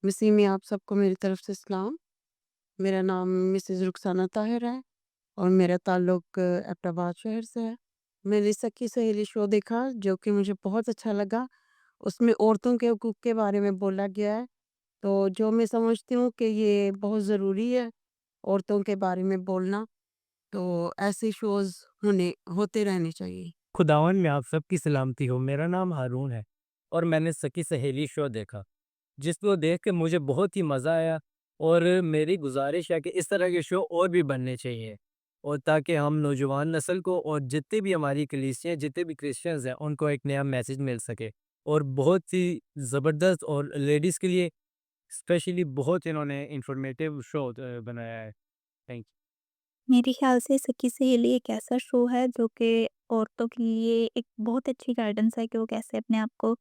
मसीह में आप सबको मेरी तरफ से सलाम। मेरा नाम मिसेज़ रुखसाना ताहिर है और मेरा ताल्लुक एबटाबाद शहर से है। मैंने सखी सहेली शो देखा जो कि मुझे बहुत अच्छा लगा। उसमें औरतों के हकूक़ के बारे में बोला गया है, तो जो मैं समझती हूँ कि ये बहुत ज़रूरी है औरतों के बारे में बोलना, तो ऐसे शोज़ होते रहने चाहिए। खुदावन में आप सबकी सलामती हो। मेरा नाम हारून है और मैंने सखी सहेली शो देखा जिसको देख के मुझे बहुत ही मज़ा आया। और मेरी गुजारिश है कि इस तरह के शो और भी बनने चाहिए और ताकि हम नौजवान नस्ल को और जितने भी हमारी कलीसियाँ जितने भी क्रिश्चियंस हैं उनको एक नया मैसेज मिल सके। और बहुत ही ज़बरदस्त और लेडीज़ के लिए स्पेशली बहुत इन्होंने इंफॉर्मेटिव शो बनाया है। थैंक मेरे ख्याल से सखी सहेली एक ऐसा शो है जो कि औरतों के लिए एक बहुत अच्छी गाइडेंस है कि वो कैसे अपने आप को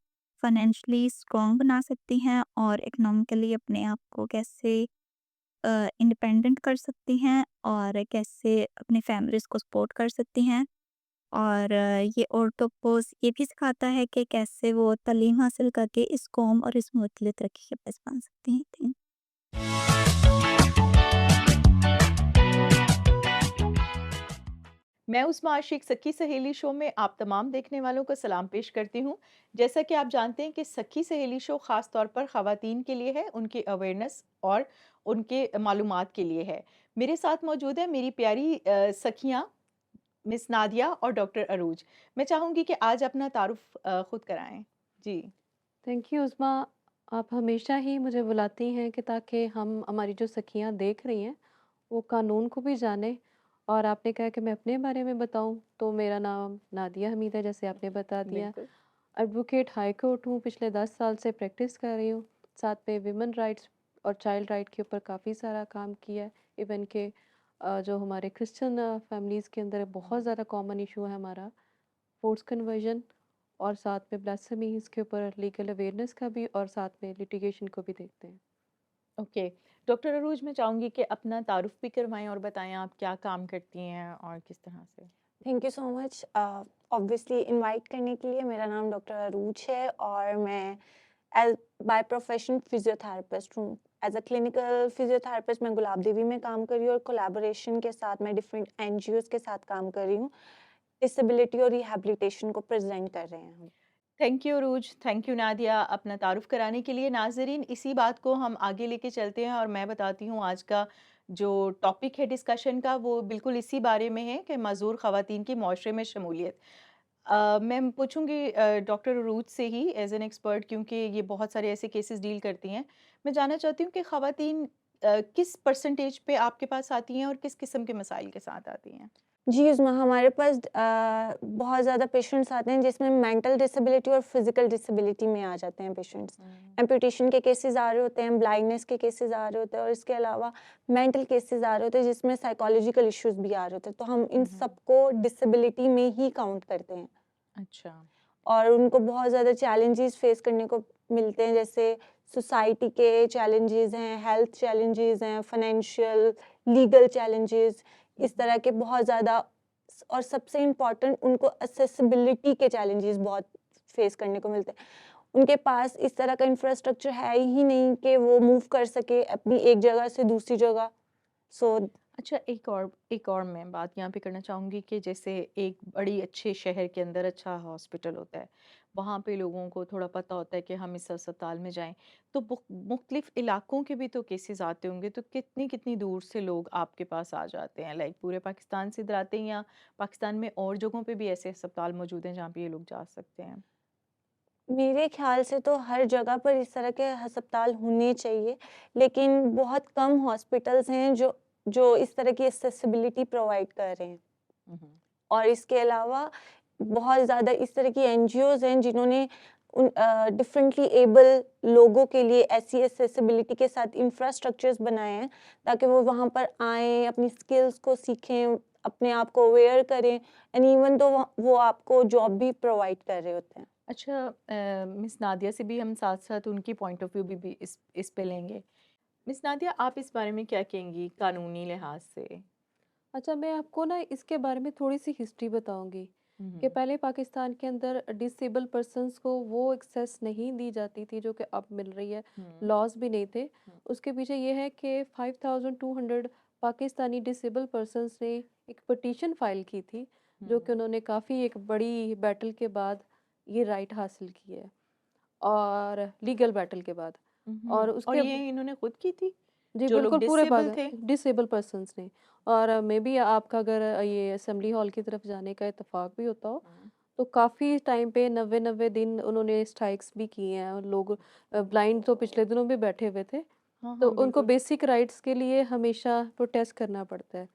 फाइनेंशियली स्ट्रॉन्ग बना सकती हैं और इकोनॉमिकली अपने आप को कैसे इंडिपेंडेंट कर सकती हैं और कैसे अपनी फैमिलीज को सपोर्ट कर सकती हैं। और ये औरतों को ये भी सिखाता है कि कैसे वो तालीम हासिल करके इस कौम और इस मुल्क के लिए तरक्की के पास बन सकती हैं। मैं उस्मा आशिक सखी सहेली शो में आप तमाम देखने वालों को सलाम पेश करती हूँ। जैसा कि आप जानते हैं कि सखी सहेली शो ख़ास तौर पर ख़वातीन के लिए है, उनकी अवेयरनेस और उनके मालूमात के लिए है। मेरे साथ मौजूद है मेरी प्यारी सखियाँ मिस नादिया और डॉक्टर अरूज। मैं चाहूँगी कि आज अपना तारुफ़ खुद कराएँ। जी। थैंक यू उज़्मा। आप हमेशा ही मुझे बुलाती हैं कि ताकि हम हमारी जो सखियाँ देख रही हैं, वो कानून को भी जानें। और आपने कहा कि मैं अपने बारे में बताऊँ, तो मेरा नाम नादिया हमीद है, जैसे आपने बता दिया। बिल्कुल। एडवोकेट हाई कोर्ट हूँ, पिछले 10 साल से प्रैक्टिस कर रही हूँ। साथ में वुमेन राइट्स और चाइल्ड राइट के ऊपर काफ़ी सारा काम किया है। इवन के जो हमारे क्रिश्चियन फैमिलीज़ के अंदर बहुत ज़्यादा कॉमन इशू है हमारा, फ़ोर्स्ड कन्वर्जन। और साथ में ब्लास्फेमी इसके ऊपर लीगल अवेयरनेस का भी, और साथ में लिटिगेशन को भी देखते हैं। ओके। डॉक्टर अरूज मैं चाहूँगी कि अपना तारुफ़ भी करवाएँ और बताएँ आप क्या काम करती हैं और किस तरह से? Thank you so much obviously invite करने के लिए। मेरा नाम डॉक्टर अरूज है और मैं एज बाय प्रोफेशन फिजियोथेरेपिस्ट हूँ। एज अ क्लिनिकल फिजियोथेरेपिस्ट मैं गुलाब देवी में काम कर रही हूँ और कोलैबोरेशन के साथ मैं डिफरेंट एनजीओज के साथ काम कर रही हूँ। डिसेबिलिटी और रिहैबिलिटेशन को प्रेजेंट कर रहे हैं हम। Thank you Arooj, thank you Nadia अपना तारुफ़ कराने के लिए। नाज़रीन इसी बात को हम आगे लेके चलते हैं और मैं बताती हूँ आज का जो टॉपिक है डिस्कशन का वो बिल्कुल इसी बारे में है कि मज़दूर ख़वातीन की मुआशरे में शमूलियत। मैं पूछूँगी डॉक्टर अरूज से ही एज़ एन एक्सपर्ट क्योंकि ये बहुत सारे ऐसे केसेस डील करती हैं। मैं जानना चाहती हूँ कि ख़वातीन किस परसेंटेज पे आपके पास आती हैं और किस किस्म के मसाइल के साथ आती हैं? जी, उसमें हमारे पास बहुत ज़्यादा पेशेंट्स आते हैं जिसमें मेंटल डिसेबिलिटी और फिजिकल डिसेबिलिटी में आ जाते हैं पेशेंट्स। हुँ। एम्पुटेशन के केसेस आ रहे होते हैं, ब्लाइंडनेस के केसेस आ रहे होते हैं और इसके अलावा मेंटल केसेस आ रहे होते हैं जिसमें साइकोलॉजिकल इश्यूज भी आ रहे होते हैं। तो हम इन हुँ, हुँ। सबको डिसेबिलिटी में ही काउंट करते हैं अच्छा। और उनको बहुत ज़्यादा चैलेंजेस फेस करने को मिलते हैं, जैसे सोसाइटी के चैलेंजेस हैं, हेल्थ चैलेंजेस हैं, फाइनेंशियल, लीगल चैलेंजेस, हुँ, इस हुँ। तरह के बहुत ज़्यादा। और सबसे इम्पोर्टेंट उनको एक्सेसिबिलिटी के चैलेंजेस बहुत फेस करने को मिलते हैं। उनके पास इस तरह का इंफ्रास्ट्रक्चर है ही नहीं कि वो मूव कर सके अपनी एक जगह से दूसरी जगह। सो अच्छा एक और मैं बात यहाँ पे करना चाहूँगी कि जैसे एक बड़ी अच्छे शहर के अंदर अच्छा हॉस्पिटल होता है, वहाँ पे लोगों को थोड़ा पता होता है कि हम इस अस्पताल में जाएँ, तो मुख्तलिफ़ इलाकों के भी तो केसेस आते होंगे, तो कितनी-कितनी दूर से लोग आपके पास आ जाते हैं? लाइक पूरे पाकिस्तान से इधर आते हैं या पाकिस्तान में और जगहों पे भी ऐसे अस्पताल मौजूद हैं जहाँ पे ये लोग जा सकते हैं? मेरे ख्याल से तो हर जगह पर इस तरह के अस्पताल होने चाहिए, लेकिन बहुत कम हॉस्पिटल्स हैं जो जो इस तरह की एक्सेसिबिलिटी प्रोवाइड कर रहे हैं। हुँ, हुँ। और इसके अलावा बहुत ज़्यादा इस तरह की एनजीओज़ हैं जिन्होंने उन डिफरेंटली एबल लोगों के लिए ऐसी एक्सेसिबिलिटी के साथ इंफ्रास्ट्रक्चर्स बनाए हैं ताकि वो वहाँ पर आएँ, अपनी स्किल्स को सीखें, अपने आप को अवेयर करें एंड इवन तो वो आपको जॉब भी प्रोवाइड कर रहे होते हैं। अच्छा मिस नादिया से भी हम साथ-साथ उनकी पॉइंट ऑफ व्यू भी इस पे लेंगे। मिस नादिया आप इस बारे में क्या कहेंगी कानूनी लिहाज से? अच्छा, मैं आपको ना इसके बारे में थोड़ी-सी हिस्ट्री बताऊँगी। कि पहले पाकिस्तान के अंदर डिसेबल पर्सन्स को वो एक्सेस नहीं दी जाती थी जो कि अब मिल रही है, लॉज भी नहीं थे। उसके पीछे ये है कि 5200 पाकिस्तानी डिसेबल पर्सन्स ने एक पटिशन फाइल की थी, जो कि उन्होंने काफ़ी एक बड़ी बैटल के बाद ये राइट हासिल की है, और लीगल बैटल के बाद। और और उसके ये इन्होंने खुद की थी जी जो लोग बिल्कुल पूरे डिसेबल थे? डिसेबल पर्सन्स ने। और मे बी आपका अगर ये असेंबली हॉल की तरफ जाने का इत्तेफाक भी होता हो, तो काफ़ी टाइम पे 90-90 दिन उन्होंने स्ट्राइक्स भी किए हैं, और लोग ब्लाइंड तो पिछले दिनों भी बैठे हुए थे। हाँ तो हाँ उनको बिल्कुल। बेसिक राइट्स के लिए हमेशा प्रोटेस्ट करना पड़ता है।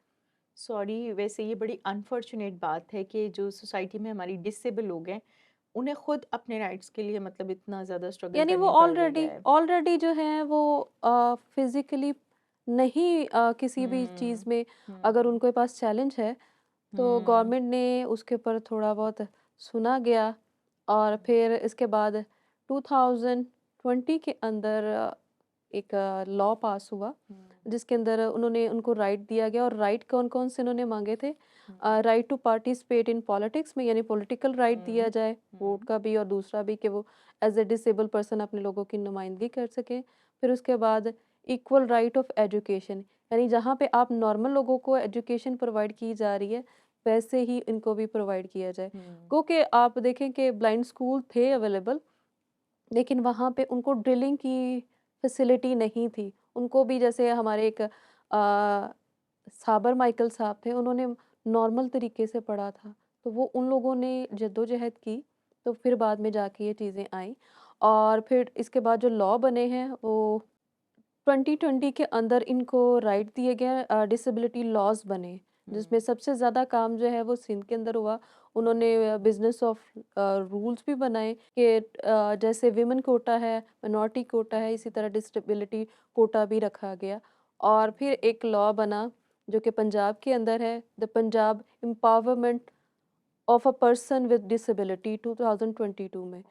सॉरी, वैसे ये बड़ी अनफॉर्चुनेट बात है कि जो सोसाइटी में हमारी डिसेबल लोग हैं उन्हें खुद अपने राइट्स के लिए मतलब इतना ज़्यादा स्ट्रगल यानी वो करनी पड़ रही है। ऑलरेडी जो है वो फिज़िकली नहीं किसी भी चीज़ में अगर उनके पास चैलेंज है, तो गवर्नमेंट ने उसके ऊपर थोड़ा बहुत सुना गया, और फिर इसके बाद 2020 के अंदर एक लॉ पास हुआ, जिसके अंदर उन्होंने उनको राइट दिया गया। और राइट कौन-कौन से उन्होंने मांगे थे? Right to participate in politics में, यानी पॉलिटिकल राइट दिया जाए, वोट का भी, और दूसरा भी कि वो एज़ अ डिसेबल पर्सन अपने लोगों की नुमाइंदगी कर सकें। फिर उसके बाद इक्वल राइट ऑफ एजुकेशन, यानी जहाँ पे आप नॉर्मल लोगों को एजुकेशन प्रोवाइड की जा रही है, वैसे ही इनको भी प्रोवाइड किया जाए। क्योंकि आप देखें कि ब्लाइंड स्कूल थे अवेलेबल, लेकिन वहाँ पे उनको ड्रिलिंग की फैसिलिटी नहीं थी। उनको भी जैसे हमारे एक साबर माइकल साहब थे, उन्होंने नॉर्मल तरीके से पढ़ा था, तो वो उन लोगों ने जद्दोजहद की, तो फिर बाद में जाके ये चीज़ें आईं। और फिर इसके बाद जो लॉ बने हैं वो 2020 के अंदर इनको राइट दिए गए, डिसेबिलिटी लॉज बने, जिसमें सबसे ज़्यादा काम जो है वो सिंध के अंदर हुआ। उन्होंने बिजनेस ऑफ रूल्स भी बनाए कि जैसे विमेन कोटा है, मिनॉरिटी कोटा है, इसी तरह डिसेबिलिटी कोटा भी रखा गया। और फिर एक लॉ बना जो कि पंजाब के अंदर है, the Punjab empowerment of a person with disability 2022 में।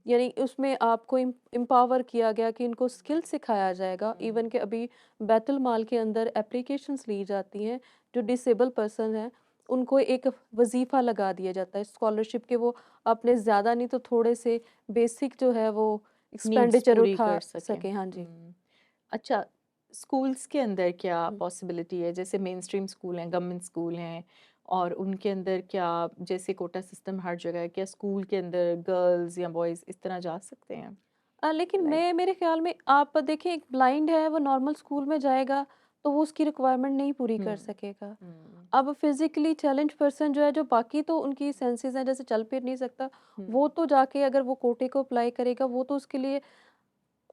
यानी उसमें आपको एम्पावर किया गया कि इनको स्किल सिखाया जाएगा। इवन कि अभी बैतुल माल के अंदर एप्लीकेशंस ली जाती हैं, जो डिसेबल पर्सन हैं उनको एक वजीफ़ा लगा दिया जाता है स्कॉलरशिप के, वो अपने ज़्यादा नहीं तो थोड़े से बेसिक जो है वो नीड्स एक्सपेंडिचर पूरी उठा कर सकें। सकें। हाँ जी। अच्छा, स्कूल्स के अंदर क्या हम्म। पॉसिबिलिटी है? जैसे मेन स्ट्रीम स्कूल हैं, गवर्नमेंट स्कूल हैं, और उनके अंदर क्या, जैसे कोटा सिस्टम हर जगह है, क्या स्कूल के अंदर गर्ल्स या बॉयज़ इस तरह जा सकते हैं? लेकिन लाइक मेरे ख्याल में आप देखें, एक ब्लाइंड है वो नॉर्मल स्कूल में जाएगा तो वो उसकी रिक्वायरमेंट नहीं पूरी कर सकेगा। अब फिजिकली चैलेंज पर्सन जो है, जो बाकी तो उनकी सेंसेस हैं, जैसे चल फिर नहीं सकता, वो तो जाके अगर वो कोटे को अप्लाई करेगा वो तो उसके लिए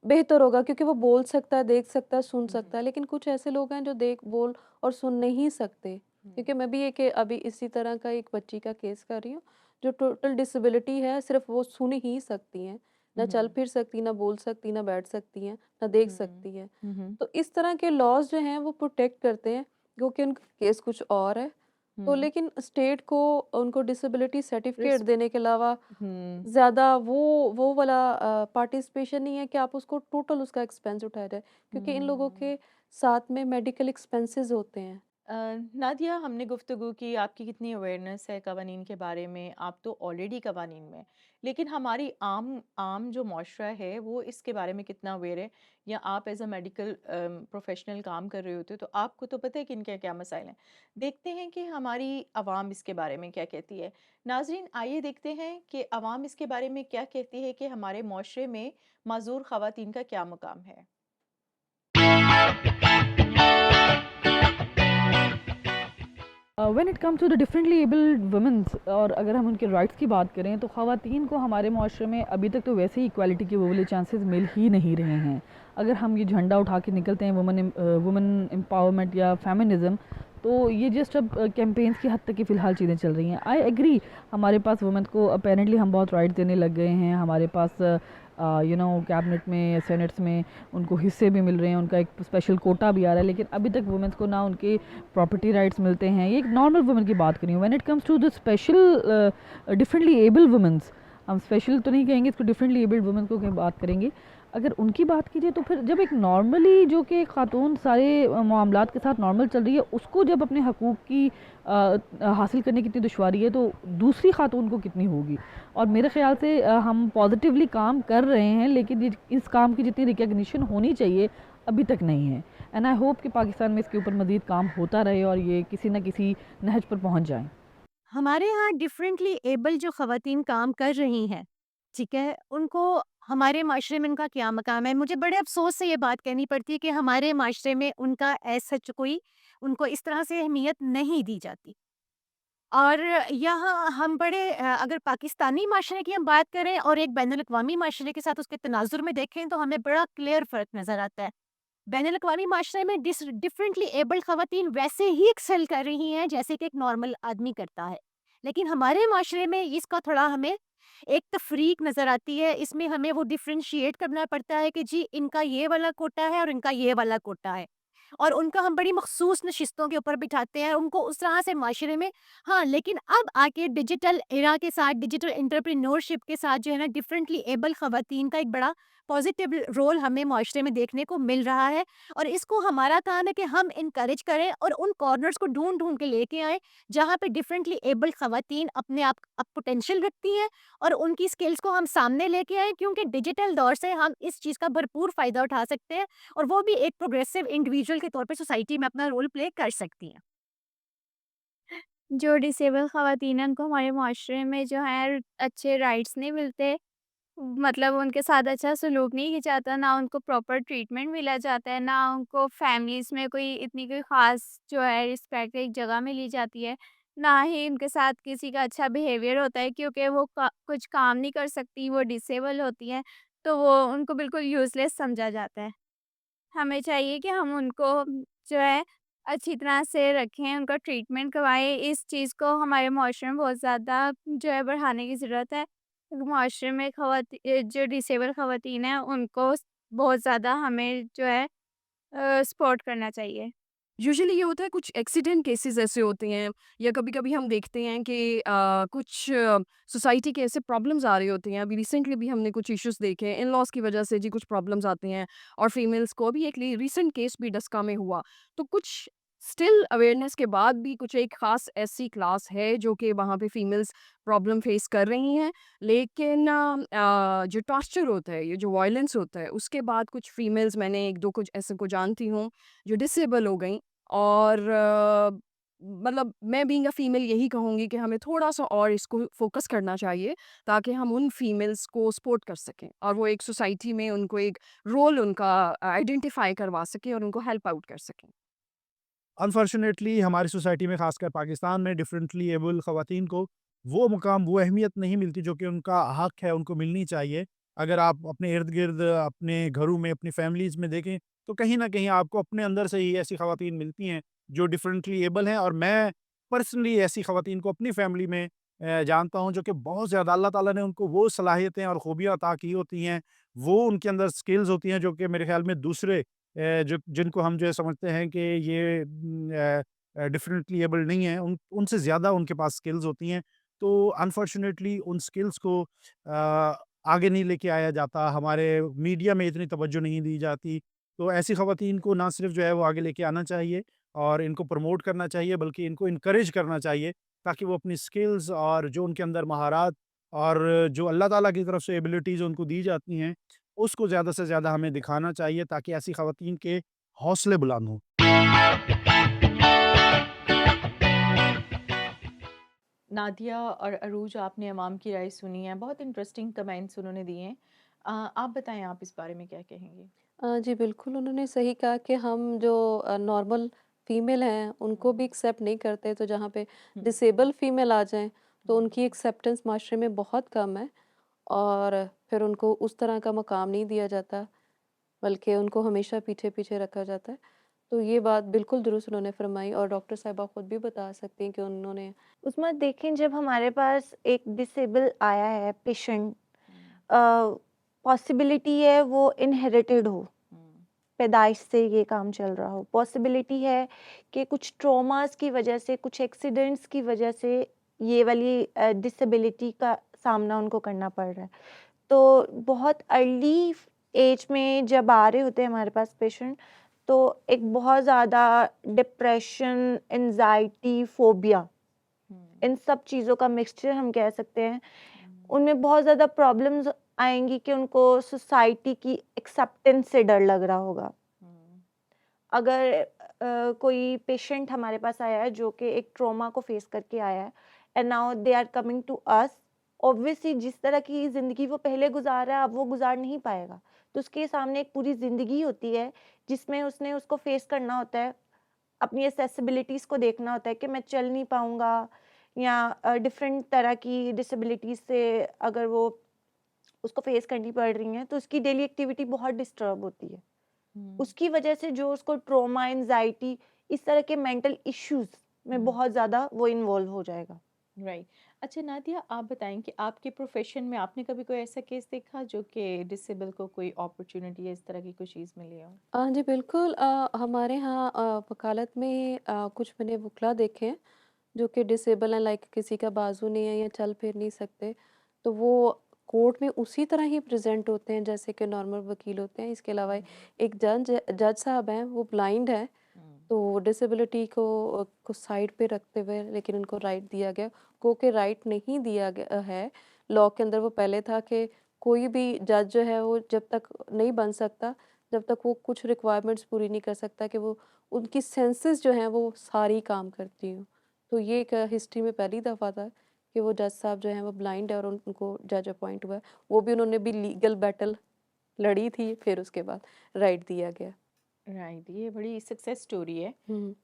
बेहतर होगा, क्योंकि वो बोल सकता है, देख सकता है, सुन सकता है। लेकिन कुछ ऐसे लोग हैं जो देख, बोल और सुन नहीं सकते। क्योंकि मैं भी एक अभी इसी तरह का एक बच्ची का केस कर रही हूँ, जो टोटल डिसेबिलिटी है, सिर्फ वो सुन ही सकती हैं, ना चल फिर सकती, ना बोल सकती, ना बैठ सकती हैं, ना देख सकती हैं। तो इस तरह के लॉज जो हैं वो प्रोटेक्ट करते हैं, क्योंकि उनका केस कुछ और है। तो लेकिन स्टेट को उनको डिसेबिलिटी सर्टिफिकेट देने के अलावा ज़्यादा वो वाला पार्टिसिपेशन नहीं है कि आप उसको टोटल उसका एक्सपेंस उठाया जाए, क्योंकि इन लोगों के साथ में मेडिकल एक्सपेंसेस होते हैं। नादिया, हमने गुफ्तगू की, आपकी कितनी अवेयरनेस है कवानीन के बारे में? आप तो ऑलरेडी कवानीन में, लेकिन हमारी आम आम जो मुआशरा है वो इसके बारे में कितना अवेयर है? या आप एज अ मेडिकल प्रोफेशनल काम कर रहे होते हो, तो आपको तो पता है कि इनके क्या मसाइल हैं। देखते हैं कि हमारी आवाम इसके बारे में क्या कहती है। नाजरीन, आइए देखते हैं कि आवाम इसके बारे में क्या कहती है कि हमारे मुआशरे में माजूर ख़वातीन का क्या मकाम है। When it comes to the differently abled womens, और अगर हम उनके राइट्स की बात करें तो ख़वातीन को हमारे माशरे में अभी तक तो वैसे ही इक्वालिटी के वो वाले चांसेस मिल ही नहीं रहे हैं। अगर हम ये झंडा उठा के निकलते हैं वुमेन एम्पावरमेंट या फेमिनिज़म, तो ये जस्ट अब कैंपेन्स की हद तक की फ़िलहाल चीज़ें चल रही हैं। आई एग्री, हमारे पास वुमेन को अपेरेंटली हम बहुत राइट्स देने लग गए हैं। हमारे पास कैबिनेट में, सेनेट्स में उनको हिस्से भी मिल रहे हैं, उनका एक स्पेशल कोटा भी आ रहा है। लेकिन अभी तक वुमेंस को ना उनके प्रॉपर्टी राइट्स मिलते हैं। ये एक नॉर्मल वुमेन की बात करें। When it comes to the special differently abled womens, हम स्पेशल तो नहीं कहेंगे इसको, डिफरेंटली एबल्ड वुमेन को बात करेंगे। अगर उनकी बात कीजिए तो फिर जब एक नॉर्मली जो कि खातून सारे मामलात के साथ नॉर्मल चल रही है, उसको जब अपने हकूक़ की हासिल करने की इतनी दुश्वारी है, तो दूसरी खातून को कितनी होगी। और मेरे ख़्याल से हम पॉजिटिवली काम कर रहे हैं, लेकिन इस काम की जितनी रिकग्निशन होनी चाहिए अभी तक नहीं है। एंड आई होप कि पाकिस्तान में इसके ऊपर मज़ीद काम होता रहे और ये किसी न किसी नहज पर पहुँच जाएँ। हमारे यहाँ डिफरेंटली एबल जो ख़वातीन काम कर रही हैं, ठीक है? उनको हमारे माशरे में उनका क्या मकाम है? मुझे बड़े अफ़सोस से ये बात कहनी पड़ती है कि हमारे माशरे में उनका एज़ सच कोई उनको इस तरह से अहमियत नहीं दी जाती। और यहाँ हम बड़े अगर पाकिस्तानी माशरे की हम बात करें और एक बैनुल-अक़वामी माशरे के साथ उसके तनाज़ुर में देखें तो हमें बड़ा क्लियर फ़र्क नज़र आता है। बैनुल-अक़वामी माशरे में डिफरेंटली एबल्ड ख़वातीन वैसे ही एक्सेल कर रही हैं जैसे कि एक नॉर्मल आदमी करता है। लेकिन हमारे माशरे में इसका थोड़ा हमें एक तफ़रीक नज़र आती है, इसमें हमें वो डिफ़रेंशिएट करना पड़ता है कि जी इनका ये वाला कोटा है और इनका ये वाला कोटा है। और उनका हम बड़ी मख़सूस नशिस्तों के ऊपर बिठाते हैं, उनको उस तरह से माशरे में हाँ, लेकिन अब आके डिजिटल एरा के साथ, डिजिटल एंटरप्रेन्योरशिप के साथ जो है ना डिफरेंटली एबल ख़वातीन का एक बड़ा पॉजिटिव रोल हमें माशरे में देखने को मिल रहा है। और इसको हमारा काम है कि हम इनकरेज करें और उन कॉर्नर्स को ढूँढ-ढूँढ के लेके आएँ, जहाँ पे डिफरेंटली एबल्ड ख़वातीन अपने आप पोटेंशियल रखती हैं और उनकी स्किल्स को हम सामने लेके आएँ, क्योंकि डिजिटल दौर से हम इस चीज़ का भरपूर फ़ायदा उठा सकते हैं और वो भी एक प्रोग्रेसिव इंडिविजुअल के तौर पे सोसाइटी में अपना रोल प्ले कर सकती हैं। जो डिसेबल ख़वातीन हैं उनको हमारे माशरे में जो है अच्छे राइट्स नहीं मिलते, मतलब उनके साथ अच्छा सलूक नहीं किया जाता, ना उनको प्रॉपर ट्रीटमेंट मिला जाता है, ना उनको फैमिलीज़ में कोई ख़ास जो है रिस्पेक्ट एक जगह मिली जाती है, ना ही उनके साथ किसी का अच्छा बिहेवियर होता है, क्योंकि वो कुछ काम नहीं कर सकती, वो डिसेबल होती हैं, तो वो उनको बिल्कुल यूज़लेस समझा जाता है। हमें चाहिए कि हम उनको जो है अच्छी तरह से रखें, उनका ट्रीटमेंट करवाएँ। इस चीज़ को हमारे माशरे में बहुत ज़्यादा जो है बढ़ाने की ज़रूरत है। माशरे में जो डिसेबल ख़वातीन हैं उनको बहुत ज़्यादा हमें जो है सपोर्ट करना चाहिए। यूजुअली ये होता है, कुछ एक्सीडेंट केसेस ऐसे होते हैं या कभी-कभी हम देखते हैं कि कुछ सोसाइटी के ऐसे प्रॉब्लम्स आ रही होती हैं। अभी रिसेंटली भी हमने कुछ इश्यूज़ देखे हैं, इन-लॉज़ की वजह से जी कुछ प्रॉब्लम्स आते हैं और फीमेल्स को अभी एक रीसेंट केस भी डस्का में हुआ। तो कुछ स्टिल अवेयरनेस के बाद भी कुछ एक ख़ास ऐसी क्लास है जो कि वहाँ पे फीमेल्स प्रॉब्लम फेस कर रही हैं। लेकिन जो टॉर्चर होता है, ये जो वायलेंस होता है, उसके बाद कुछ फीमेल्स, मैंने 1-2 कुछ ऐसे को जानती हूँ जो डिसेबल हो गईं। और मतलब मैं बीइंग अ फीमेल यही कहूँगी कि हमें थोड़ा-सा और इसको फ़ोकस करना चाहिए, ताकि हम उन फीमेल्स को सपोर्ट कर सकें और वो एक सोसाइटी में उनको एक रोल उनका आइडेंटिफ़ाई करवा सकें और उनको हेल्प आउट कर सकें। अनफॉर्चुनेटली हमारी सोसाइटी में ख़ासकर पाकिस्तान में डिफरेंटली एबल ख़वातीन को वो मुकाम, वो अहमियत नहीं मिलती जो कि उनका हक है, उनको मिलनी चाहिए। अगर आप अपने इर्द-गिर्द, अपने घरों में, अपनी फैमिलीज़ में देखें, तो कहीं न कहीं आपको अपने अंदर से ही ऐसी ख़वातीन मिलती हैं जो डिफरेंटली एबल हैं। और मैं पर्सनली ऐसी ख़वातीन को अपनी फैमिली में जानता हूँ जो कि बहुत ज़्यादा अल्लाह ताला ने उनको वो सलाहियतें और खूबियाँ अता की होती हैं, वो उनके अंदर स्किल्स होती हैं जो कि मेरे ख़्याल में दूसरे जो जिनको हम जो है समझते हैं कि ये डिफरेंटली एबल्ड नहीं है, उनसे ज़्यादा उनके पास स्किल्स होती हैं। तो अनफॉर्चुनेटली उन स्किल्स को आगे नहीं लेके आया जाता, हमारे मीडिया में इतनी तवज्जो नहीं दी जाती। तो ऐसी ख़वातीन को ना सिर्फ जो है वो आगे लेके आना चाहिए और इनको प्रमोट करना चाहिए, बल्कि इनको इनकरेज करना चाहिए, ताकि वो अपनी स्किल्स और जो उनके अंदर महारत और जो अल्लाह ताला की तरफ से एबिलिटीज़ उनको दी जाती हैं, उसको ज़्यादा से ज़्यादा हमें दिखाना चाहिए, ताकि ऐसी ख़वातीन के हौसले बुलंद हों। नादिया और अरूज, आपने इमाम की राय सुनी है, बहुत इंटरेस्टिंग कमेंट्स उन्होंने दिए हैं। आप बताएं, आप इस बारे में क्या कहेंगे? जी बिल्कुल, उन्होंने सही कहा कि हम जो नॉर्मल फीमेल हैं, उनको भी एक्सेप्ट नहीं करते, तो जहाँ पे हम्म, डिसेबल फीमेल आ जाएँ, तो हम्म, उनकी एक्सेप्टेंस माशरे में बहुत कम है और फिर उनको उस तरह का मकाम नहीं दिया जाता, बल्कि उनको हमेशा पीछे-पीछे रखा जाता है। तो ये बात बिल्कुल दुरुस्त उन्होंने फरमाई और डॉक्टर साहिबा खुद भी बता सकती हैं कि उन्होंने उसमें देखें, जब हमारे पास एक डिसेबल आया है पेशेंट, हम्म, पॉसिबिलिटी है वो इनहेरिटेड हो, हम्म, पैदाइश से ये काम चल रहा हो, पॉसिबिलिटी है कि कुछ ट्रॉमास की वजह से, कुछ एक्सीडेंट्स की वजह से ये वाली डिसेबिलिटी का सामना उनको करना पड़ रहा है। तो बहुत अर्ली एज में जब आ रहे होते हैं हमारे पास पेशेंट, तो एक बहुत ज़्यादा डिप्रेशन, एंजाइटी, फोबिया, इन सब चीज़ों का मिक्सचर हम कह सकते हैं। उनमें बहुत ज़्यादा प्रॉब्लम्स आएंगी कि उनको सोसाइटी की एक्सेप्टेंस से डर लग रहा होगा। अगर कोई पेशेंट हमारे पास आया है जो कि एक ट्रॉमा को फेस करके आया है and now they are coming to us, obviously जिस तरह की ज़िंदगी वो पहले गुजार रहा है अब वो गुजार नहीं पाएगा, तो उसके सामने एक पूरी ज़िंदगी होती है जिसमें उसने उसको फेस करना होता है, अपनी एक्सेसिबिलिटीज़ को देखना होता है कि मैं चल नहीं पाऊँगा, या डिफरेंट तरह की डिसेबिलिटीज़ से अगर वो उसको फेस करनी पड़ रही हैं तो उसकी डेली एक्टिविटी बहुत डिस्टर्ब होती है। उसकी वजह से जो उसको ट्रॉमा, एंजाइटी, इस तरह के मेंटल इश्यूज में बहुत ज़्यादा वो इन्वॉल्व हो जाएगा। राइट। अच्छा नादिया, आप बताएं कि आपके प्रोफेशन में आपने कभी कोई ऐसा केस देखा जो कि डिसेबल को कोई अपॉर्चुनिटी या इस तरह की कोई चीज़ मिली हो? हाँ जी, बिल्कुल। हमारे यहाँ वकालत में कुछ मैंने वकला देखे हैं जो कि डिसेबल हैं, लाइक किसी का बाजू नहीं है या चल फिर नहीं सकते, तो वो कोर्ट में उसी तरह ही प्रेजेंट होते हैं जैसे कि नॉर्मल वकील होते हैं। इसके अलावा एक जज साहब हैं, वो ब्लाइंड हैं, तो डिसेबिलिटी को साइड पे रखते हुए लेकिन उनको राइट दिया गया, क्योंकि राइट नहीं दिया गया है लॉ के अंदर। वो पहले था कि कोई भी जज जो है वो जब तक नहीं बन सकता, जब तक वो कुछ रिक्वायरमेंट्स पूरी नहीं कर सकता कि वो उनकी सेंसेस जो हैं वो सारी काम करती हूँ। तो ये एक हिस्ट्री में पहली दफ़ा था कि वो जज साहब जो हैं वो ब्लाइंड है और उनको जज अपॉइंट हुआ है। वो भी उन्होंने भी लीगल बैटल लड़ी थी, फिर उसके बाद राइट दिया गया। राइट, ये बड़ी सक्सेस स्टोरी है। हम्म।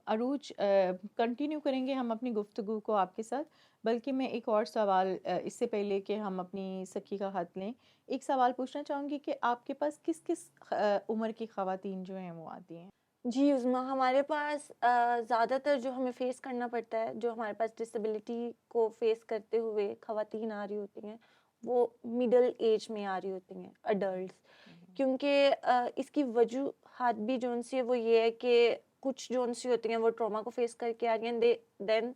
अरूज, कंटिन्यू करेंगे हम अपनी गुफ्तगू को आपके साथ, बल्कि मैं एक और सवाल इससे पहले कि हम अपनी सखी का हाथ लें, एक सवाल पूछना चाहूँगी कि आपके पास किस किस उम्र की ख़वातीन जो हैं वो आती हैं? जी उज़्मा, हमारे पास ज़्यादातर जो हमें फेस करना पड़ता है, जो हमारे पास डिसेबिलिटी को फेस करते हुए ख़वातीन आ रही होती हैं, वो मिडल एज में आ रही होती हैं, अडल्ट्स। क्योंकि इसकी वजूहात भी जोन सी है वो ये है कि कुछ जोन सी होती हैं वो ट्रॉमा को फेस करके आ रही हैं, देन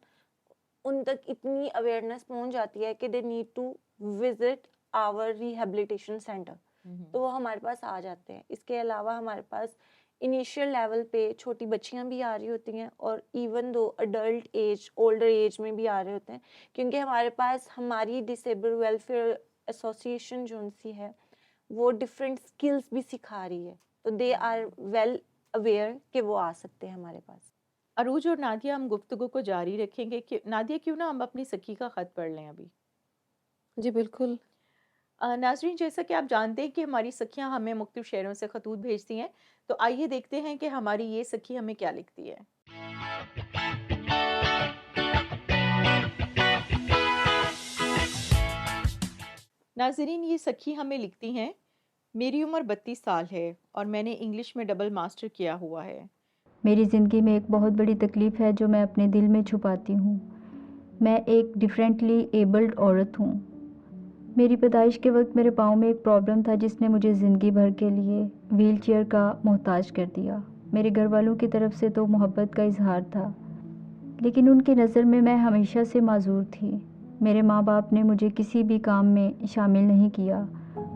उन तक इतनी अवेयरनेस पहुंच जाती है कि they need to visit our rehabilitation centre, तो वो हमारे पास आ जाते हैं। इसके अलावा हमारे पास इनिशियल लेवल पे छोटी बच्चियां भी आ रही होती हैं, और even though adult age, older age में भी आ रहे होते हैं, क्योंकि हमारे पास हमारी डिसेबल वेलफेयर एसोसिएशन जो सी है वो डिफरेंट स्किल्स भी सिखा रही है, तो दे आर वेल अवेयर कि वो आ सकते हैं हमारे पास। अरूज और नादिया, हम गुफ्तगू को जारी रखेंगे कि नादिया क्यों ना हम अपनी सखी का ख़त पढ़ लें अभी। जी बिल्कुल। नाज़रीन, जैसा कि आप जानते हैं कि हमारी सखियां हमें मुख्तलिफ शहरों से खतूत भेजती हैं, तो आइए देखते हैं कि हमारी ये सखी हमें क्या लिखती है। नाज़रीन, ये सखी हमें लिखती हैं, मेरी उम्र 32 साल है और मैंने इंग्लिश में डबल मास्टर किया हुआ है। मेरी ज़िंदगी में एक बहुत बड़ी तकलीफ़ है जो मैं अपने दिल में छुपाती हूँ। मैं एक डिफरेंटली एबल्ड औरत हूँ। मेरी पैदाइश के वक्त मेरे पाँव में एक प्रॉब्लम था जिसने मुझे ज़िंदगी भर के लिए व्हीलचेयर का मोहताज कर दिया। मेरे घर वालों की तरफ से तो मोहब्बत का इजहार था, लेकिन उनकी नज़र में मैं हमेशा से माजूर थी। मेरे माँ बाप ने मुझे किसी भी काम में शामिल नहीं किया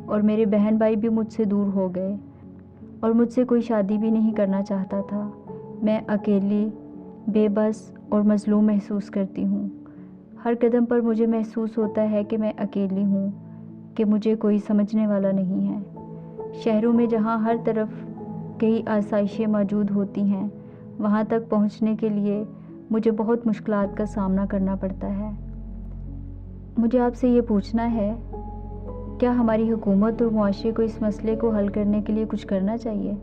और मेरे बहन भाई भी मुझसे दूर हो गए और मुझसे कोई शादी भी नहीं करना चाहता था। मैं अकेली, बेबस और मज़लूम महसूस करती हूँ। हर कदम पर मुझे महसूस होता है कि मैं अकेली हूँ, कि मुझे कोई समझने वाला नहीं है। शहरों में जहाँ हर तरफ कई आसाइशें मौजूद होती हैं, वहाँ तक पहुँचने के लिए मुझे बहुत मुश्किलात का सामना करना पड़ता है। मुझे आपसे ये पूछना है, क्या हमारी हुकूमत और मुआशरे को इस मसले को हल करने के लिए कुछ करना चाहिए?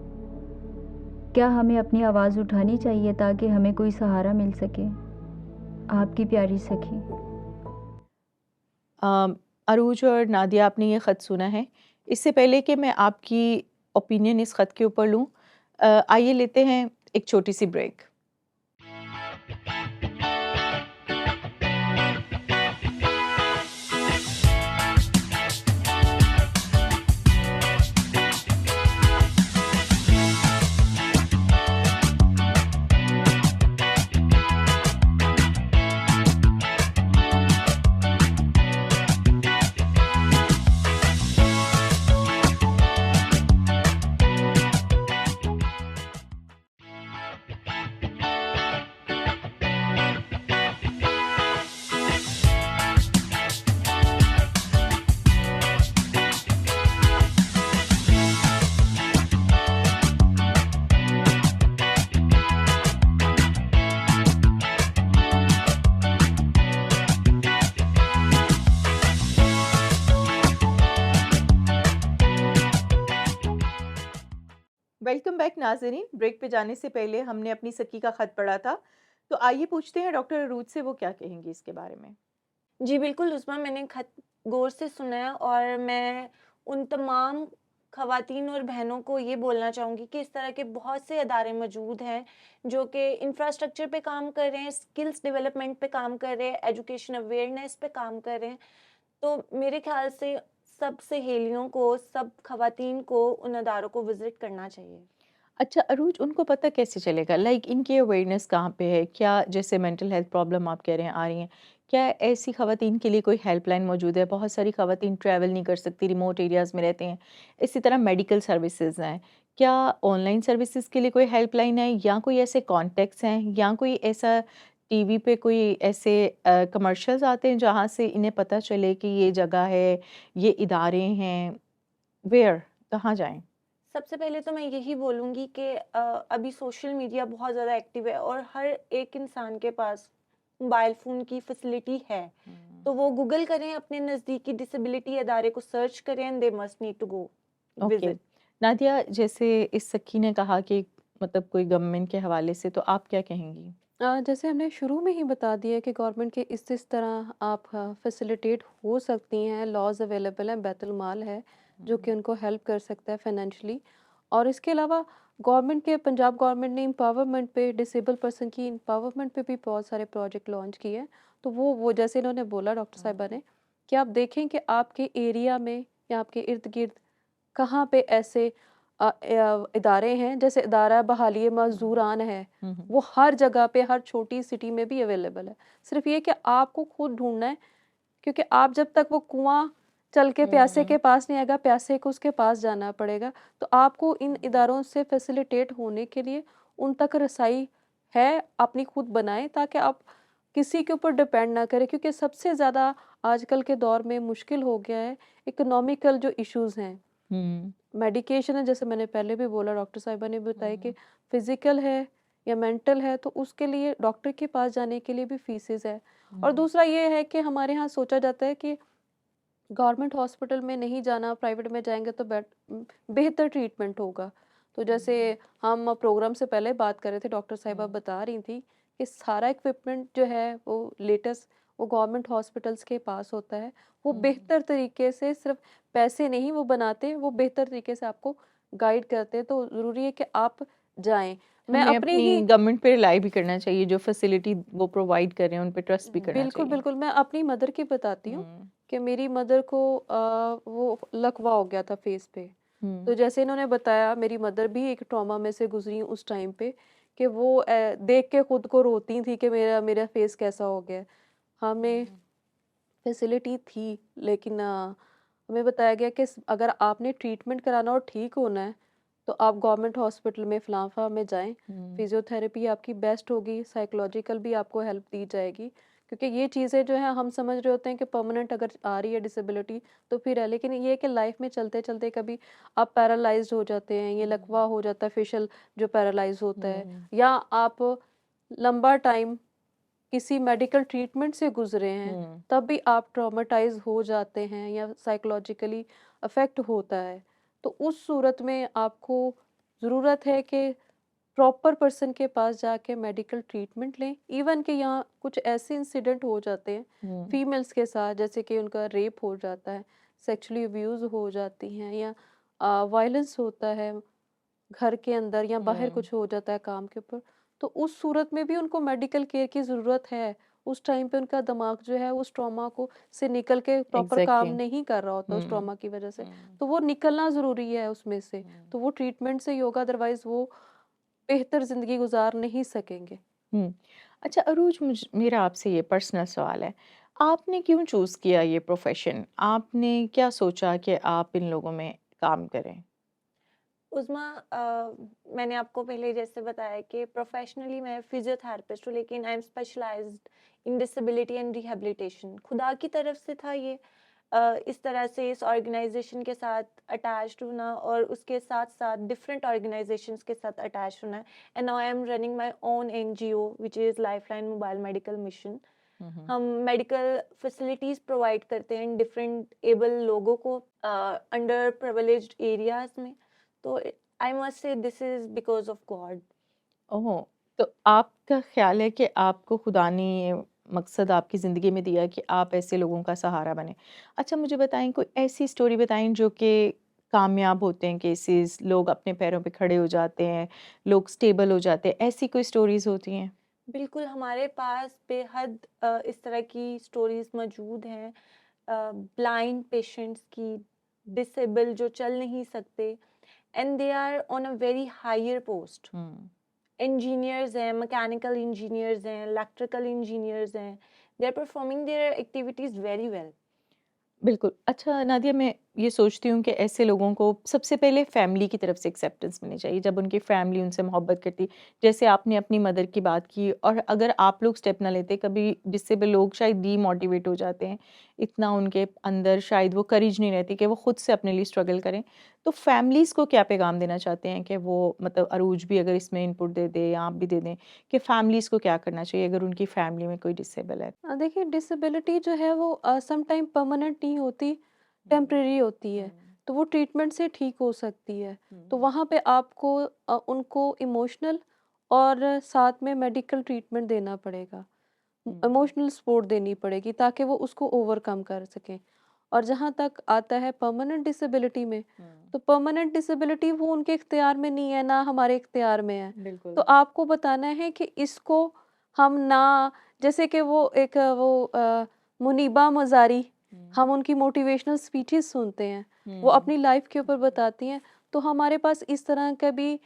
क्या हमें अपनी आवाज़ उठानी चाहिए ताकि हमें कोई सहारा मिल सके? आपकी प्यारी सखी। अरूज और नादिया, आपने ये ख़त सुना है। इससे पहले कि मैं आपकी ओपिनियन इस ख़त के ऊपर लूँ, आइए लेते हैं एक छोटी सी ब्रेक। बैक नाज़रीन। ब्रेक पे जाने से पहले हमने अपनी सखी का ख़त पढ़ा था, तो आइए पूछते हैं डॉक्टर अरूज से वो क्या कहेंगी इसके बारे में। जी बिल्कुल उस्मा, मैंने खत गौर से सुना है और मैं उन तमाम ख़वातीन और बहनों को ये बोलना चाहूँगी कि इस तरह के बहुत से अदारे मौजूद हैं जो कि इंफ्रास्ट्रक्चर पे काम कर रहे हैं, स्किल्स डेवलपमेंट पे काम कर रहे हैं, एजुकेशन अवेयरनेस पे काम कर रहे हैं। तो मेरे ख़्याल से सब सहेलियों को, सब ख़वातीन को उन अदारों को विज़िट करना चाहिए। अच्छा अरूज, उनको पता कैसे चलेगा, लाइक इनकी अवेयरनेस कहाँ पे है? क्या जैसे मेंटल हेल्थ प्रॉब्लम आप कह रहे हैं आ रही हैं, क्या ऐसी ख़वातीन के लिए कोई हेल्पलाइन मौजूद है? बहुत सारी ख़वातीन ट्रैवल नहीं कर सकती, रिमोट एरियाज़ में रहते हैं। इसी तरह मेडिकल सर्विसेज़ हैं, क्या ऑनलाइन सर्विसेज़ के लिए कोई हेल्पलाइन है, या कोई ऐसे कॉन्टैक्ट्स हैं, या कोई ऐसा टीवी पे कोई ऐसे कमर्शियल्स आते हैं जहाँ से इन्हें पता चले कि ये जगह है, ये इदारे हैं, वेयर, कहाँ जाएँ? सबसे पहले तो मैं यही बोलूँगी कि अभी सोशल मीडिया बहुत ज़्यादा एक्टिव है और हर एक इंसान के पास मोबाइल फ़ोन की फैसिलिटी है। तो वो गूगल करें, अपने नज़दीकी डिसेबिलिटी अदारे को सर्च करें and they must need to go okay. Visit. Nadia, जैसे इस सखी ने कहा कि मतलब कोई गवर्नमेंट के हवाले से, तो आप क्या कहेंगी? जैसे हमने शुरू में ही बता दिया कि गवर्नमेंट के इस तरह आप फैसिलिटेट हो सकती हैं, लॉज अवेलेबल हैं, बैतुल माल है जो कि उनको हेल्प कर सकता है फाइनेंशियली। और इसके अलावा गवर्नमेंट के, पंजाब गवर्नमेंट ने एम्पावरमेंट पे, डिसेबल पर्सन की एम्पावरमेंट पे भी बहुत सारे प्रोजेक्ट लॉन्च किए हैं। तो वो जैसे इन्होंने बोला डॉक्टर साहिबा ने, कि आप देखें कि आपके एरिया में या आपके इर्द गिर्द कहाँ पे ऐसे इदारे हैं, जैसे इदारा बहाली मज़दूरान है, वो हर जगह पे, हर छोटी सिटी में भी अवेलेबल है। सिर्फ ये कि आपको खुद ढूंढना है, क्योंकि आप जब तक वो कुआं चल के प्यासे के पास नहीं आएगा, प्यासे को उसके पास जाना पड़ेगा। तो आपको इन इदारों से फैसिलिटेट होने के लिए उन तक रसाई है अपनी खुद बनाएं, ताकि आप किसी के ऊपर डिपेंड ना करें, क्योंकि सबसे ज़्यादा आजकल के दौर में मुश्किल हो गया है इकोनॉमिकल जो इश्यूज़ हैं। मेडिकेशन है, जैसे मैंने पहले भी बोला, डॉक्टर साहिबा ने भी बताया कि फिजिकल है या मेंटल है, तो उसके लिए डॉक्टर के पास जाने के लिए भी फीसेस है। और दूसरा ये है कि हमारे यहाँ सोचा जाता है कि गवर्नमेंट हॉस्पिटल में नहीं जाना, प्राइवेट में जाएंगे तो बेहतर ट्रीटमेंट होगा। तो जैसे हम प्रोग्राम से पहले बात कर रहे थे, डॉक्टर साहिबा बता रही थी कि सारा इक्विपमेंट जो है वो लेटेस्ट वो गवर्नमेंट हॉस्पिटल्स के पास होता है। वो बेहतर तरीके से, सिर्फ पैसे नहीं वो बनाते, वो बेहतर तरीके से आपको गाइड करते हैं। तो ज़रूरी है कि आप जाएं। मैं हमें अपनी अपनी ही गवर्नमेंट पे रिलाई भी करना चाहिए, जो फैसिलिटी वो प्रोवाइड कर रहे हैं उन पे ट्रस्ट भी करना बिल्कुल चाहिए। बिल्कुल, मैं अपनी मदर की बताती हूँ हम्म, कि मेरी मदर को वो लकवा हो गया था फेस पे। हम्म, तो जैसे इन्होंने बताया, मेरी मदर भी एक ट्रॉमा में से गुजरी उस टाइम पे, कि वो देख के खुद को रोती थी कि मेरा मेरा फेस कैसा हो गया। हमें फैसिलिटी थी, लेकिन हमें बताया गया कि अगर आपने ट्रीटमेंट कराना और ठीक होना है, तो आप गवर्नमेंट हॉस्पिटल में फलाफा में जाएं। फिजियोथेरेपी आपकी बेस्ट होगी, साइकोलॉजिकल भी आपको हेल्प दी जाएगी, क्योंकि ये चीज़ें जो है हम समझ रहे होते हैं कि परमानेंट अगर आ रही है डिसेबिलिटी तो फिर है, लेकिन ये है कि लाइफ में चलते चलते कभी आप पैरालाइज्ड हो जाते हैं, ये लकवा हो जाता है, फेशियल जो पैरालाइज होता है, या आप लंबा टाइम किसी मेडिकल ट्रीटमेंट से गुजरे हैं, तब भी आप ट्रॉमेटाइज हो जाते हैं या साइकोलॉजिकली अफेक्ट होता है। तो उस सूरत में आपको ज़रूरत है कि प्रॉपर पर्सन के पास जाके मेडिकल ट्रीटमेंट लें। इवन कि यहाँ कुछ ऐसे इंसिडेंट हो जाते हैं फीमेल्स के साथ, जैसे कि उनका रेप हो जाता है, सेक्सुअली अब्यूज़ हो जाती हैं, या वायलेंस होता है घर के अंदर, या बाहर कुछ हो जाता है काम के ऊपर। तो उस सूरत में भी उनको मेडिकल केयर की ज़रूरत है। उस टाइम पे उनका दिमाग जो है उस ट्रॉमा को से निकल के प्रॉपर काम एग्जैक्टली। नहीं कर रहा होता उस ट्रॉमा की वजह से। तो वो निकलना ज़रूरी है उसमें से। तो वो ट्रीटमेंट से ही होगा, अदरवाइज़ वो बेहतर ज़िंदगी गुजार नहीं सकेंगे। हम्म। अच्छा अरूज, मेरा आपसे ये पर्सनल सवाल है, आपने क्यों चूज़ किया ये प्रोफेशन? आपने क्या सोचा कि आप इन लोगों में काम करें? उज़्मा, मैंने आपको पहले जैसे बताया कि प्रोफेशनली मैं फिजियोथेरेपिस्ट हूँ, लेकिन I am specialised in disability and rehabilitation. खुदा की तरफ से था ये। इस तरह से इस ऑर्गेनाइजेशन के साथ अटैच्ड होना और उसके साथ साथ डिफरेंट ऑर्गेनाइजेशंस के साथ अटैच होना। And now I am running my own NGO which is lifeline mobile medical mission. हम मेडिकल फैसिलिटीज़ प्रोवाइड करते हैं डिफरेंट एबल लोगों को अंडर प्रिविलेज्ड एरियाज़ में। तो I must say this is because of God. ओह! तो आपका ख़्याल है कि आपको खुदा ने ये मकसद आपकी ज़िंदगी में दिया कि आप ऐसे लोगों का सहारा बनें। अच्छा मुझे बताएँ कोई ऐसी स्टोरी बताएँ जो कि कामयाब होते हैं केसेस, लोग अपने पैरों पे खड़े हो जाते हैं, लोग स्टेबल हो जाते हैं, ऐसी कोई स्टोरीज़ होती हैं? बिल्कुल हमारे पास बेहद इस तरह की स्टोरीज मौजूद हैं, ब्लाइंड पेशेंट्स की, डिसेबल जो चल नहीं सकते, and they are on a very higher post. हुँ। इंजीनियर्स हैं, मैकेनिकल इंजीनियर्स हैं, इलेक्ट्रिकल इंजीनियर्स हैं, they are performing their activities very well. बिल्कुल। अच्छा नादिया मैं ये सोचती हूँ कि ऐसे लोगों को सबसे पहले फैमिली की तरफ से एक्सेप्टेंस मिलनी चाहिए जब उनकी फैमिली उनसे मोहब्बत करती। जैसे आपने अपनी मदर की बात की और अगर आप लोग स्टेप ना लेते कभी डिसेबल लोग शायद डीमोटिवेट हो जाते हैं। इतना उनके अंदर शायद वो करेज नहीं रहती कि वो खुद से अपने लिए स्ट्रगल करें। तो फैमिलीज़ को क्या पैगाम देना चाहते हैं कि वो मतलब अरूज भी अगर इसमें इनपुट दे दे या आप भी दे दें कि फैमिलीज़ को क्या करना चाहिए अगर उनकी फैमिली में कोई डिसेबल है? देखिए डिसेबिलिटी जो है वो सम टाइम परमानेंट नहीं होती, हुँ, टेम्परेरी होती है। हुँ, तो वो ट्रीटमेंट से ठीक हो सकती है। तो हुँ, वहाँ पे आपको उनको इमोशनल और साथ में मेडिकल ट्रीटमेंट देना पड़ेगा। हुँ, इमोशनल सपोर्ट देनी पड़ेगी ताकि वो उसको ओवरकम कर सकें। और जहाँ तक आता है परमानेंट डिसेबिलिटी में, हुँ। तो परमानेंट डिसेबिलिटी वो उनके इख्तियार में नहीं है, ना हमारे इख्तियार में है। तो बिल्कुल। आपको बताना है कि इसको हम ना, जैसे कि वो एक मुनीबा मज़ारी, हुँ, हम उनकी मोटिवेशनल स्पीचेज़ सुनते हैं, वो हुँ, अपनी लाइफ़ के ऊपर बताती हैं। तो हमारे पास इस तरह के भी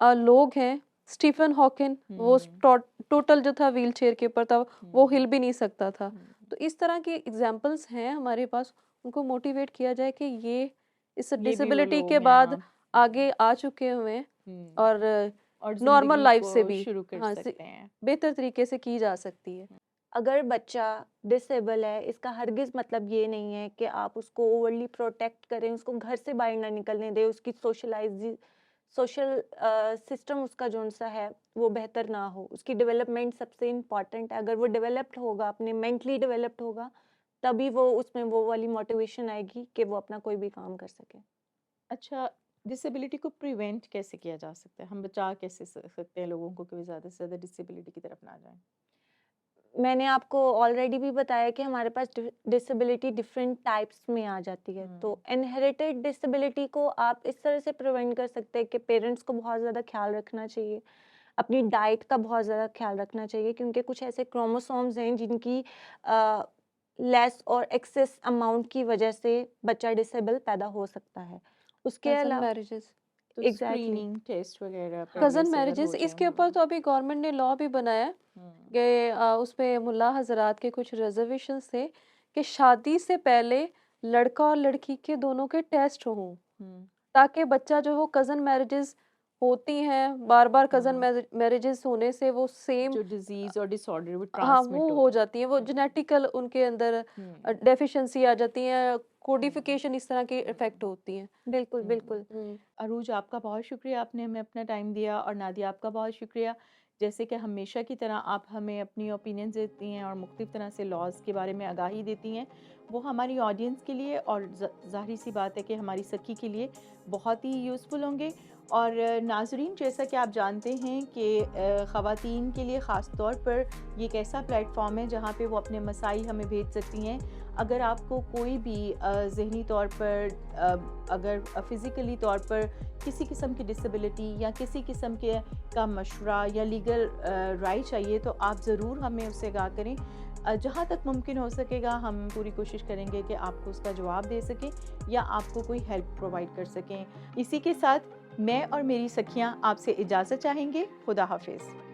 लोग हैं। स्टीफ़न हॉकिन वो हुँ, टोटल जो था व्हीलचेयर के ऊपर था, वो हुँ, हिल भी नहीं सकता था। हुँ। तो इस तरह के एग्ज़ाम्पल्स हैं हमारे पास, उनको मोटिवेट किया जाए कि ये इस ये भी वो डिसेबिलिटी के लोग हैं बाद आप। आगे आ चुके हुए हैं हुँ, और और नॉर्मल ज़िंदगी लाइफ़ से को भी शुरू कर हाँ, सकते हैं। बेहतर तरीके से की जा सकती है। अगर बच्चा डिसेबल है, इसका हरगिज़ मतलब ये नहीं है कि आप उसको ओवरली प्रोटेक्ट करें, उसको घर से बाहर ना निकलने दें, उसकी सोशल सिस्टम उसका जौन-सा है, वो बेहतर ना हो। उसकी डेवलपमेंट सबसे इम्पोर्टेंट है। अगर वो डेवलप्ड होगा, अपने मेंटली डेवलप्ड होगा, तभी वो उसमें वो वाली मोटिवेशन आएगी कि वो अपना कोई भी काम कर सके। अच्छा, डिसेबिलिटी को प्रिवेंट कैसे किया जा सकता है? हम बचा कैसे सकते हैं लोगों को कि वो ज़्यादा से ज़्यादा डिसेबिलिटी की तरफ ना जाएँ? मैंने आपको ऑलरेडी भी बताया कि हमारे पास डिसेबिलिटी डिफरेंट टाइप्स में आ जाती है। तो हुँ, इनहेरिटेड डिसेबिलिटी को आप इस तरह से प्रिवेंट कर सकते हैं कि पेरेंट्स को बहुत ज़्यादा ख्याल रखना चाहिए, अपनी डाइट का बहुत ज़्यादा ख्याल रखना चाहिए, क्योंकि कुछ ऐसे क्रोमोसोम्स हैं जिनकी लेस और एक्सेस अमाउंट की वजह से बच्चा डिसेबल पैदा हो सकता है। उसके कज़न अलावा मैरिजेज़ तो एग्जैक्टली स्क्रीनिंग टेस्ट वग़ैरह पहले कज़न से अगर हो मैरिजेज़ जाएँ। इसके ऊपर तो अभी गवर्नमेंट ने लॉ भी बनाया है हुँ, कि उसपे मुल्ला हज़रात के कुछ रिज़र्वेशंस थे कि शादी से पहले लड़का और लड़की के दोनों के टेस्ट हों, हुँ, ताकि बच्चा जो हो कज़न मैरिजेज़ होती हैं, बार-बार कज़न हुँ। मैरिजेज़ होने से वो सेम जो डिज़ीज़ और डिसऑर्डर वो हाँ, वो ट्रांसमिट हो होता है। जाती हैं, वो हुँ, जेनेटिकल उनके अंदर हुँ, डेफ़िशिएंसी आ जाती है, हुँ, कोडिफ़िकेशन इस तरह की इफ़ेक्ट हुँ, होती हैं। बिल्कुल, हुँ। बिल्कुल। हुँ। अरूज आपका बहुत शुक्रिया आपने हमें अपना टाइम दिया और नादिया आपका बहुत शुक्रिया जैसे कि हमेशा की तरह आप हमें अपनी ओपिनियंस देती हैं और मुख्तलिफ तरह से लॉज के बारे में आगाही देती हैं वो हमारी ऑडियंस के लिए और ज़ाहिर सी बात है कि हमारी सखी के लिए बहुत ही यूज़फुल होंगे और नाजरीन जैसा कि आप जानते हैं कि ख़वातीन के लिए ख़ास तौर पर ये एक ऐसा प्लेटफॉर्म है जहाँ पे वो अपने मसाइल हमें भेज सकती हैं अगर आपको कोई भी ज़हनी तौर पर अगर फ़िज़िकली तौर पर किसी किस्म की डिसेबिलिटी या किसी किस्म के का मशवरा या लीगल राय चाहिए तो आप ज़रूर हमें उससे आगाह करें जहाँ तक मुमकिन हो सकेगा हम पूरी कोशिश करेंगे कि आपको उसका जवाब दे सकें या आपको कोई हेल्प प्रोवाइड कर सकें इसी के साथ मैं और मेरी सखियाँ आपसे इजाज़त चाहेंगे खुदा हाफिज़।